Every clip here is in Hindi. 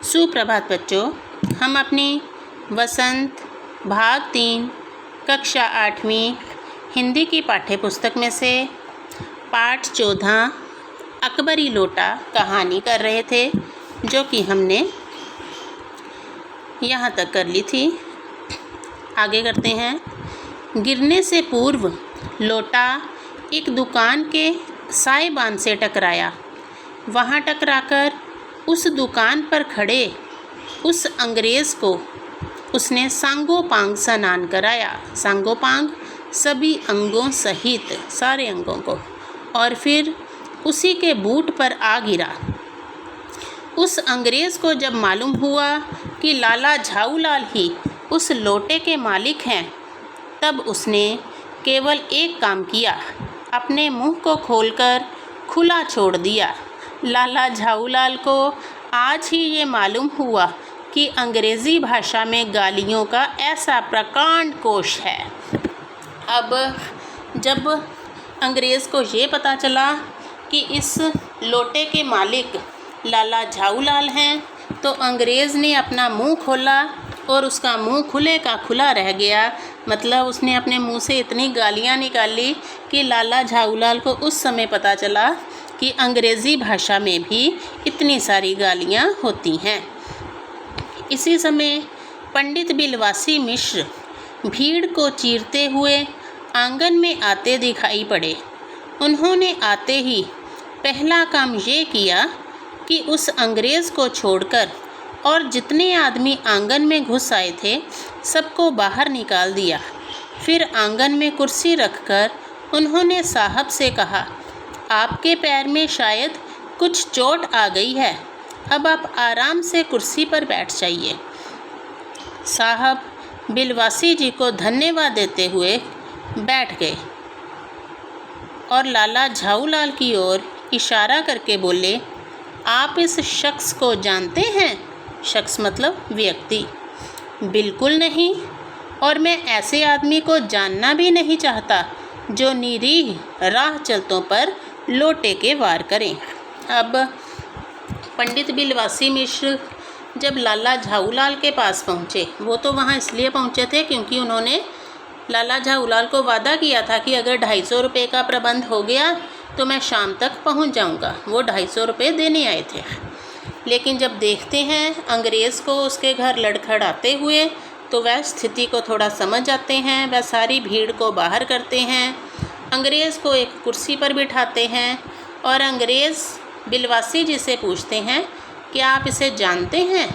सुप्रभात बच्चों, हम अपनी वसंत भाग 3 कक्षा 8वीं हिंदी की पाठ्य पुस्तक में से पाठ 14 अकबरी लोटा कहानी कर रहे थे, जो कि हमने यहाँ तक कर ली थी। आगे करते हैं। गिरने से पूर्व लोटा एक दुकान के साइबान से टकराया। वहाँ टकराकर उस दुकान पर खड़े उस अंग्रेज़ को उसने सांगोपांग स्नान कराया। सांगोपांग सभी अंगों सहित सारे अंगों को, और फिर उसी के बूट पर आ गिरा। उस अंग्रेज़ को जब मालूम हुआ कि लाला झाऊलाल ही उस लोटे के मालिक हैं, तब उसने केवल एक काम किया, अपने मुंह को खोलकर खुला छोड़ दिया। लाला झाऊलाल को आज ही ये मालूम हुआ कि अंग्रेज़ी भाषा में गालियों का ऐसा प्रकांड कोश है। अब जब अंग्रेज़ को ये पता चला कि इस लोटे के मालिक लाला झाऊलाल हैं, तो अंग्रेज़ ने अपना मुंह खोला और उसका मुंह खुले का खुला रह गया। मतलब उसने अपने मुंह से इतनी गालियाँ निकाली कि लाला झाऊलाल को उस समय पता चला कि अंग्रेज़ी भाषा में भी इतनी सारी गालियाँ होती हैं। इसी समय पंडित बिलवासी मिश्र भीड़ को चीरते हुए आंगन में आते दिखाई पड़े। उन्होंने आते ही पहला काम ये किया कि उस अंग्रेज़ को छोड़कर और जितने आदमी आंगन में घुस आए थे, सबको बाहर निकाल दिया। फिर आंगन में कुर्सी रखकर उन्होंने साहब से कहा, आपके पैर में शायद कुछ चोट आ गई है, अब आप आराम से कुर्सी पर बैठ जाइए। साहब बिलवासी जी को धन्यवाद देते हुए बैठ गए और लाला झाऊलाल की ओर इशारा करके बोले, आप इस शख्स को जानते हैं? शख्स मतलब व्यक्ति। बिल्कुल नहीं, और मैं ऐसे आदमी को जानना भी नहीं चाहता जो निरीह राह चलतों पर लोटे के वार करें। अब पंडित बिलवासी मिश्र जब लाला झाऊलाल के पास पहुँचे, वो तो वहाँ इसलिए पहुँचे थे क्योंकि उन्होंने लाला झाऊलाल को वादा किया था कि अगर 250 रुपये का प्रबंध हो गया तो मैं शाम तक पहुँच जाऊँगा। वो 250 रुपये देने आए थे। लेकिन जब देखते हैं अंग्रेज़ को उसके घर लड़खड़ाते हुए, तो वह स्थिति को थोड़ा समझ जाते हैं। वह सारी भीड़ को बाहर करते हैं, अंग्रेज़ को एक कुर्सी पर बिठाते हैं और अंग्रेज़ बिलवासी जी से पूछते हैं कि आप इसे जानते हैं?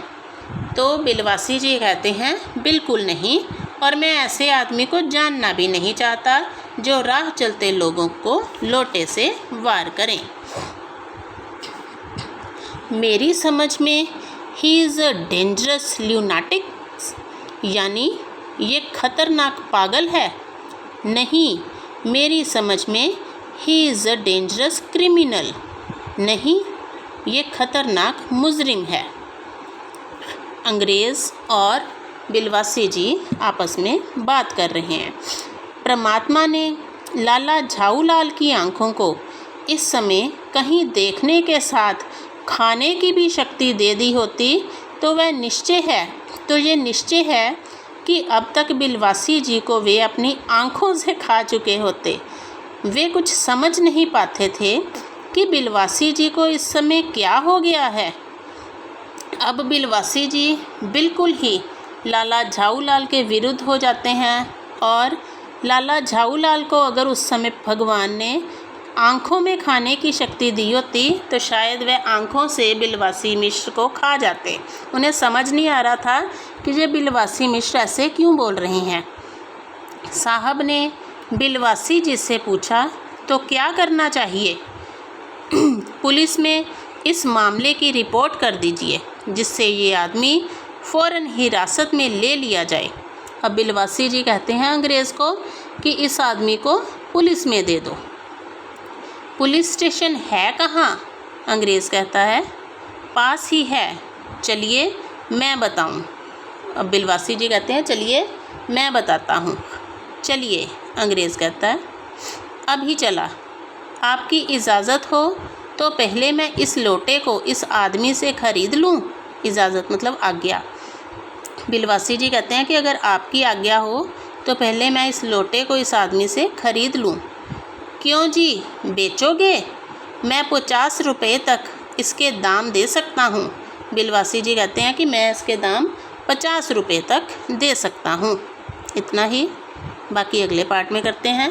तो बिलवासी जी कहते हैं, बिल्कुल नहीं, और मैं ऐसे आदमी को जानना भी नहीं चाहता जो राह चलते लोगों को लोटे से वार करें। मेरी समझ में ही इज़ अ डेंजरस ल्यूनाटिक, यानी ये खतरनाक पागल है। नहीं, मेरी समझ में he is a dangerous criminal, नहीं, ये खतरनाक मुजरिम है। अंग्रेज़ और बिलवासी जी आपस में बात कर रहे हैं। परमात्मा ने लाला झाऊलाल की आँखों को इस समय कहीं देखने के साथ खाने की भी शक्ति दे दी होती, तो वह ये निश्चय है कि अब तक बिलवासी जी को वे अपनी आँखों से खा चुके होते। वे कुछ समझ नहीं पाते थे कि बिलवासी जी को इस समय क्या हो गया है। अब बिलवासी जी बिल्कुल ही लाला झाऊलाल के विरुद्ध हो जाते हैं, और लाला झाऊलाल को अगर उस समय भगवान ने आँखों में खाने की शक्ति दी होती, तो शायद वह आँखों से बिलवासी मिश्र को खा जाते। उन्हें समझ नहीं आ रहा था कि ये बिलवासी मिश्र ऐसे क्यों बोल रहे हैं। साहब ने बिलवासी जी से पूछा, तो क्या करना चाहिए? पुलिस में इस मामले की रिपोर्ट कर दीजिए, जिससे ये आदमी फ़ौरन हिरासत में ले लिया जाए। अब बिलवासी जी कहते हैं अंग्रेज़ को कि इस आदमी को पुलिस में दे दो। पुलिस स्टेशन है कहाँ? अंग्रेज़ कहता है, पास ही है, चलिए मैं बताऊँ। अब बिलवासी जी कहते हैं, चलिए मैं बताता हूँ। चलिए, अंग्रेज़ कहता है, अभी चला। आपकी इजाज़त हो तो पहले मैं इस लोटे को इस आदमी से ख़रीद लूँ, इजाज़त मतलब आज्ञा। बिलवासी जी कहते हैं कि अगर आपकी आज्ञा हो तो पहले मैं इस लोटे को इस आदमी से ख़रीद लूँ। क्यों जी, बेचोगे? मैं 50 रुपये तक इसके दाम दे सकता हूँ। बिलवासी जी कहते हैं कि मैं इसके दाम 50 रुपये तक दे सकता हूँ। इतना ही, बाकी अगले पार्ट में करते हैं।